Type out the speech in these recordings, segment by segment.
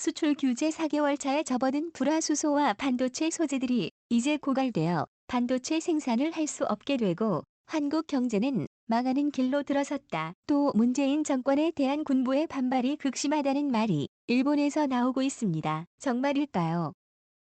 수출 규제 4개월 차에 접어든 불화수소와 반도체 소재들이 이제 고갈되어 반도체 생산을 할 수 없게 되고 한국 경제는 망하는 길로 들어섰다. 또 문재인 정권에 대한 군부의 반발이 극심하다는 말이 일본에서 나오고 있습니다. 정말일까요?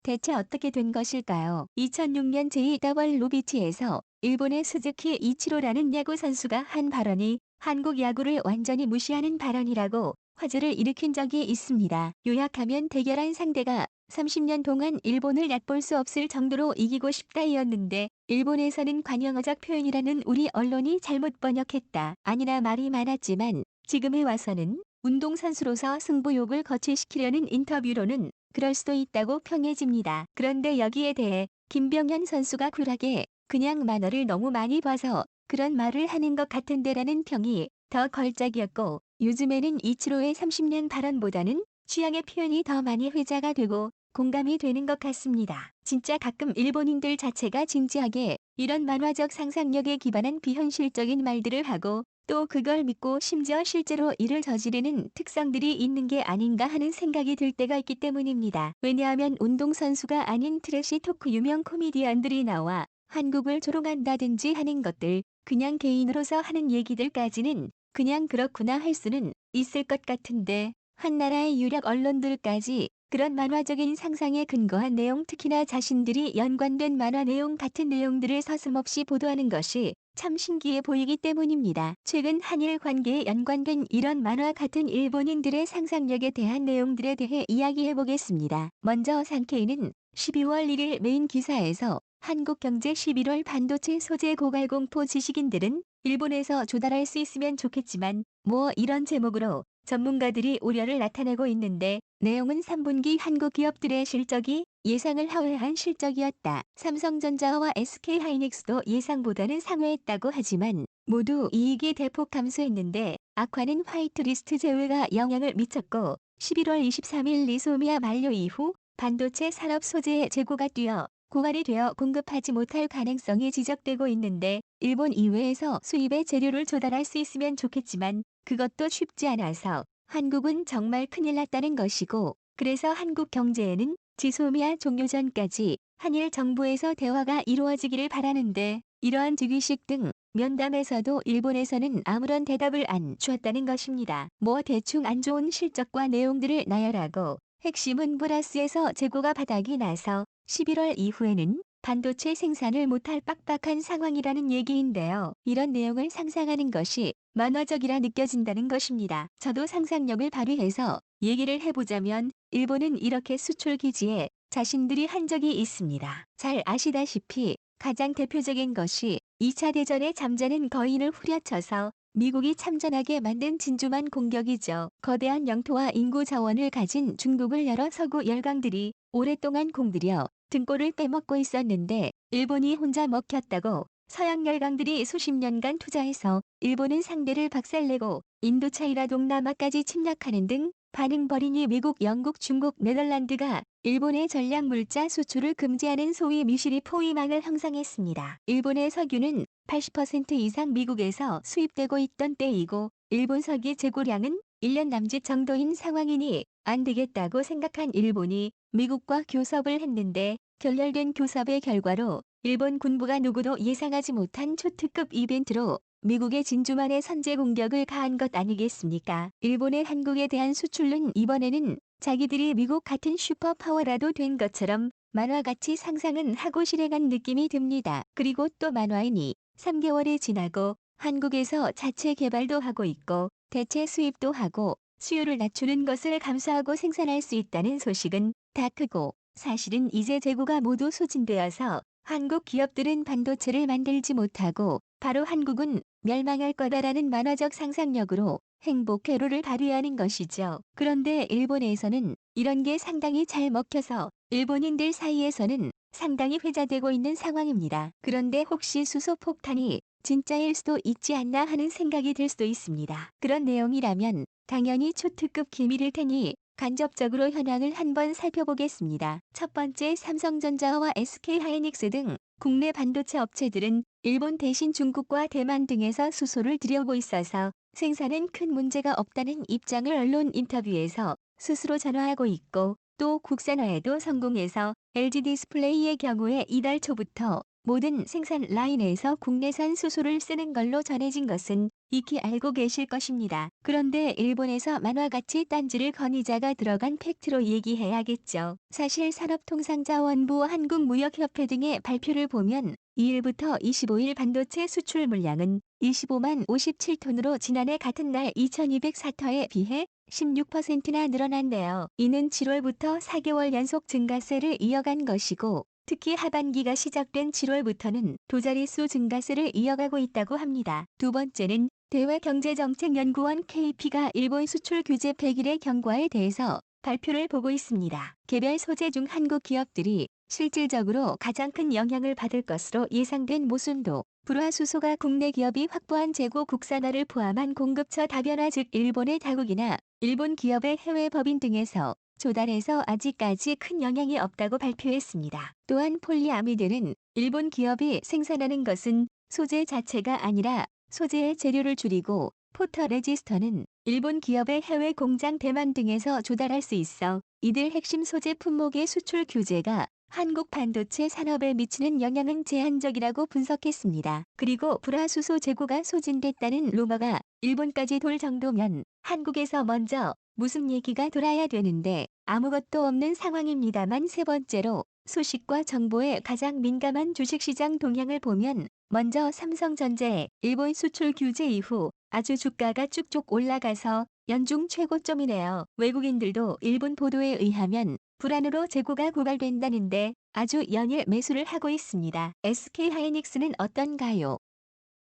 대체 어떻게 된 것일까요? 2006년 제2WBC에서 일본의 스즈키 이치로라는 야구 선수가 한 발언이 한국 야구를 완전히 무시하는 발언이라고 화제를 일으킨 적이 있습니다. 요약하면 대결한 상대가 30년 동안 일본을 얕볼 수 없을 정도로 이기고 싶다이었는데 일본에서는 관용어적 표현이라는 우리 언론이 잘못 번역했다. 아니나 말이 많았지만 지금에 와서는 운동선수로서 승부욕을 거치시키려는 인터뷰로는 그럴 수도 있다고 평해집니다. 그런데 여기에 대해 김병현 선수가 쿨하게 그냥 만화를 너무 많이 봐서 그런 말을 하는 것 같은데라는 평이 더 걸작이었고 요즘에는 이치로의 30년 발언보다는 취향의 표현이 더 많이 회자가 되고 공감이 되는 것 같습니다. 진짜 가끔 일본인들 자체가 진지하게 이런 만화적 상상력에 기반한 비현실적인 말들을 하고 또 그걸 믿고 심지어 실제로 이를 저지르는 특성들이 있는 게 아닌가 하는 생각이 들 때가 있기 때문입니다. 왜냐하면 운동선수가 아닌 트래시 토크 유명 코미디언들이 나와 한국을 조롱한다든지 하는 것들, 그냥 개인으로서 하는 얘기들까지는 그냥 그렇구나 할 수는 있을 것 같은데 한 나라의 유력 언론들까지 그런 만화적인 상상에 근거한 내용, 특히나 자신들이 연관된 만화 내용 같은 내용들을 서슴없이 보도하는 것이 참 신기해 보이기 때문입니다. 최근 한일 관계에 연관된 이런 만화 같은 일본인들의 상상력에 대한 내용들에 대해 이야기해 보겠습니다. 먼저 산케이는 12월 1일 메인 기사에서 한국경제 11월 반도체 소재 고갈 공포, 지식인들은 일본에서 조달할 수 있으면 좋겠지만 뭐 이런 제목으로 전문가들이 우려를 나타내고 있는데 내용은 3분기 한국 기업들의 실적이 예상을 하회한 실적이었다. 삼성전자와 SK하이닉스도 예상보다는 상회했다고 하지만 모두 이익이 대폭 감소했는데 악화는 화이트리스트 제외가 영향을 미쳤고 11월 23일 리소미아 만료 이후 반도체 산업 소재의 재고가 뛰어 고갈이 되어 공급하지 못할 가능성이 지적되고 있는데 일본 이외에서 수입의 재료를 조달할 수 있으면 좋겠지만 그것도 쉽지 않아서 한국은 정말 큰일 났다는 것이고 그래서 한국 경제에는 지소미아 종료 전까지 한일 정부에서 대화가 이루어지기를 바라는데 이러한 즉위식 등 면담에서도 일본에서는 아무런 대답을 안 주었다는 것입니다. 뭐 대충 안 좋은 실적과 내용들을 나열하고 핵심은 플러스에서 재고가 바닥이 나서 11월 이후에는 반도체 생산을 못할 빡빡한 상황이라는 얘기인데요. 이런 내용을 상상하는 것이 만화적이라 느껴진다는 것입니다. 저도 상상력을 발휘해서 얘기를 해보자면 일본은 이렇게 수출 기지에 자신들이 한 적이 있습니다. 잘 아시다시피 가장 대표적인 것이 2차 대전에 잠자는 거인을 후려쳐서 미국이 참전하게 만든 진주만 공격이죠. 거대한 영토와 인구 자원을 가진 중국을 여러 서구 열강들이 오랫동안 공들여 등골을 빼먹고 있었는데 일본이 혼자 먹혔다고 서양 열강들이 수십 년간 투자해서 일본은 상대를 박살내고 인도차이나 동남아까지 침략하는 등 반응 벌이니 미국, 영국, 중국, 네덜란드가 일본의 전략 물자 수출을 금지하는 소위 미시리 포위망을 형성했습니다. 일본의 석유는 80% 이상 미국에서 수입되고 있던 때이고 일본 석유 재고량은 1년 남짓 정도인 상황이니 안 되겠다고 생각한 일본이 미국과 교섭을 했는데 결렬된 교섭의 결과로 일본 군부가 누구도 예상하지 못한 초특급 이벤트로 미국의 진주만의 선제 공격을 가한 것 아니겠습니까? 일본의 한국에 대한 수출은 이번에는 자기들이 미국 같은 슈퍼파워라도 된 것처럼 만화같이 상상은 하고 실행한 느낌이 듭니다. 그리고 또 만화이니 3개월이 지나고 한국에서 자체 개발도 하고 있고 대체 수입도 하고 수요를 낮추는 것을 감수하고 생산할 수 있다는 소식은 다 크고 사실은 이제 재고가 모두 소진되어서 한국 기업들은 반도체를 만들지 못하고 바로 한국은 멸망할 거다라는 만화적 상상력으로 행복 회로를 발휘하는 것이죠. 그런데 일본에서는 이런 게 상당히 잘 먹혀서 일본인들 사이에서는 상당히 회자되고 있는 상황입니다. 그런데 혹시 수소폭탄이 진짜일 수도 있지 않나 하는 생각이 들 수도 있습니다. 그런 내용이라면 당연히 초특급 기밀일 테니 간접적으로 현황을 한번 살펴보겠습니다. 첫 번째, 삼성전자와 SK하이닉스 등 국내 반도체 업체들은 일본 대신 중국과 대만 등에서 수소를 들여오고 있어서 생산엔 큰 문제가 없다는 입장을 언론 인터뷰에서 스스로 전화하고 있고 또 국산화에도 성공해서 LG 디스플레이의 경우에 이달 초부터 모든 생산 라인에서 국내산 수소를 쓰는 걸로 전해진 것은 익히 알고 계실 것입니다. 그런데 일본에서 만화같이 딴지를 건의자가 들어간 팩트로 얘기해야겠죠. 사실 산업통상자원부 한국무역협회 등의 발표를 보면 2일부터 25일 반도체 수출 물량은 25만 57톤으로 지난해 같은 날 2204터에 비해 16%나 늘어난대요. 이는 7월부터 4개월 연속 증가세를 이어간 것이고 특히 하반기가 시작된 7월부터는 두 자릿수 증가세를 이어가고 있다고 합니다. 두 번째는 대외경제정책연구원 KP가 일본 수출 규제 100일의 경과에 대해서 발표를 보고 있습니다. 개별 소재 중 한국 기업들이 실질적으로 가장 큰 영향을 받을 것으로 예상된 모순도 불화수소가 국내 기업이 확보한 재고 국산화를 포함한 공급처 다변화 즉 일본의 다국이나 일본 기업의 해외 법인 등에서 조달해서 아직까지 큰 영향이 없다고 발표했습니다. 또한 폴리아미드는 일본 기업이 생산하는 것은 소재 자체가 아니라 소재의 재료를 줄이고 포터레지스터는 일본 기업의 해외 공장 대만 등에서 조달할 수 있어 이들 핵심 소재 품목의 수출 규제가 한국 반도체 산업에 미치는 영향은 제한적이라고 분석했습니다. 그리고 불화수소 재고가 소진됐다는 루머가 일본까지 돌 정도면 한국에서 먼저 무슨 얘기가 돌아야 되는데 아무것도 없는 상황입니다만 세 번째로 소식과 정보에 가장 민감한 주식시장 동향을 보면 먼저 삼성전자의 일본 수출 규제 이후 아주 주가가 쭉쭉 올라가서 연중 최고점이네요. 외국인들도 일본 보도에 의하면 불안으로 재고가 고갈된다는데 아주 연일 매수를 하고 있습니다. SK하이닉스는 어떤가요?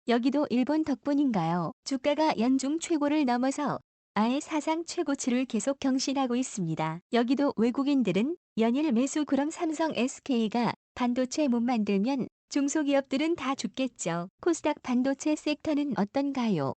여기도 일본 덕분인가요? 주가가 연중 최고를 넘어서 아예 사상 최고치를 계속 경신하고 있습니다. 여기도 외국인들은 연일 매수 그럼 삼성 SK가 반도체 못 만들면 중소기업들은 다 죽겠죠. 코스닥 반도체 섹터는 어떤가요?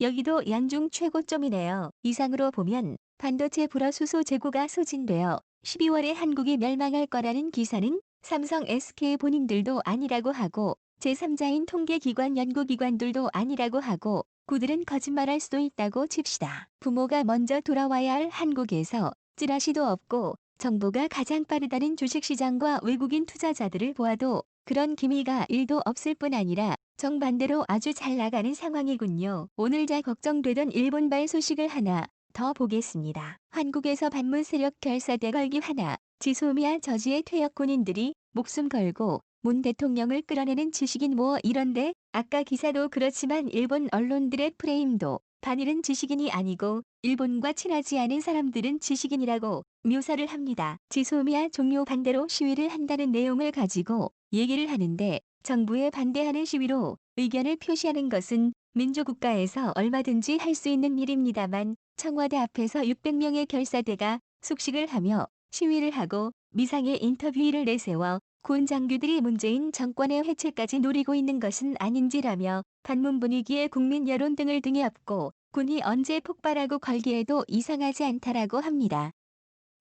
여기도 연중 최고점이네요. 이상으로 보면 반도체 불화수소 재고가 소진되어 12월에 한국이 멸망할 거라는 기사는 삼성 SK 본인들도 아니라고 하고 제3자인 통계기관 연구기관들도 아니라고 하고 그들은 거짓말할 수도 있다고 칩시다. 부모가 먼저 돌아와야 할 한국에서 찌라시도 없고 정보가 가장 빠르다는 주식시장과 외국인 투자자들을 보아도 그런 기미가 1도 없을 뿐 아니라 정반대로 아주 잘 나가는 상황이군요. 오늘 자 걱정되던 일본발 소식을 하나 더 보겠습니다. 한국에서 반문 세력 결사대 걸기 하나 지소미아 저지의 퇴역 군인들이 목숨 걸고 문 대통령을 끌어내는 지식인 뭐 이런데 아까 기사도 그렇지만 일본 언론들의 프레임도 반일은 지식인이 아니고 일본과 친하지 않은 사람들은 지식인이라고 묘사를 합니다. 지소미아 종료 반대로 시위를 한다는 내용을 가지고 얘기를 하는데 정부에 반대하는 시위로 의견을 표시하는 것은 민주국가에서 얼마든지 할 수 있는 일입니다만 청와대 앞에서 600명의 결사대가 숙식을 하며 시위를 하고 미상의 인터뷰를 내세워 군 장교들이 문재인 정권의 해체까지 노리고 있는 것은 아닌지라며 반문 분위기에 국민 여론 등을 등에 업고 군이 언제 폭발하고 걸기에도 이상하지 않다라고 합니다.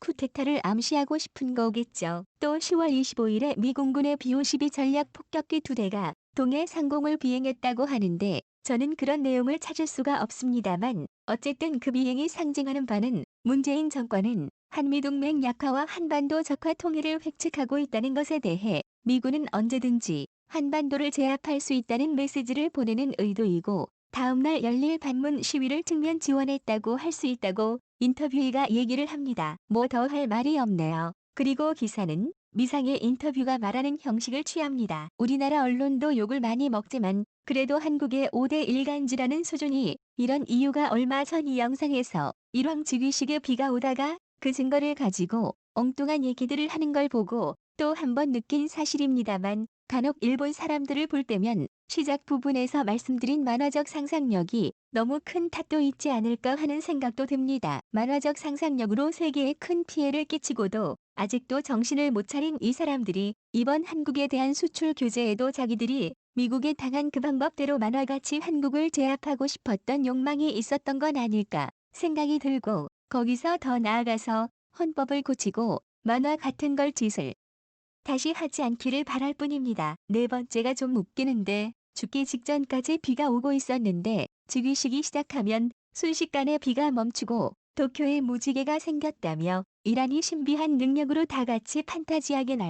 쿠데타를 암시하고 싶은 거겠죠. 또 10월 25일에 미 공군의 B-52 전략 폭격기 2대가 동해 상공을 비행했다고 하는데 저는 그런 내용을 찾을 수가 없습니다만 어쨌든 그 비행이 상징하는 바는 문재인 정권은 한미동맹 약화와 한반도 적화 통일을 획책하고 있다는 것에 대해 미군은 언제든지 한반도를 제압할 수 있다는 메시지를 보내는 의도이고 다음날 열릴 반문 시위를 측면 지원했다고 할 수 있다고 인터뷰이가 얘기를 합니다. 뭐 더 할 말이 없네요. 그리고 기사는 미상의 인터뷰가 말하는 형식을 취합니다. 우리나라 언론도 욕을 많이 먹지만 그래도 한국의 5대 일간지라는 수준이 이런 이유가 얼마 전 이 영상에서 일왕즉위식에 비가 오다가 그 증거를 가지고 엉뚱한 얘기들을 하는 걸 보고 또 한 번 느낀 사실입니다만 간혹 일본 사람들을 볼 때면 시작 부분에서 말씀드린 만화적 상상력이 너무 큰 탓도 있지 않을까 하는 생각도 듭니다. 만화적 상상력으로 세계에 큰 피해를 끼치고도 아직도 정신을 못 차린 이 사람들이 이번 한국에 대한 수출 규제에도 자기들이 미국에 당한 그 방법대로 만화같이 한국을 제압하고 싶었던 욕망이 있었던 건 아닐까 생각이 들고 거기서 더 나아가서 헌법을 고치고 만화 같은 걸 짓을 다시 하지 않기를 바랄 뿐입니다. 네 번째가 좀 웃기는데 죽기 직전까지 비가 오고 있었는데 즉위식이 시작하면 순식간에 비가 멈추고 도쿄에 무지개가 생겼다며 이란이 신비한 능력으로 다 같이 판타지하게 날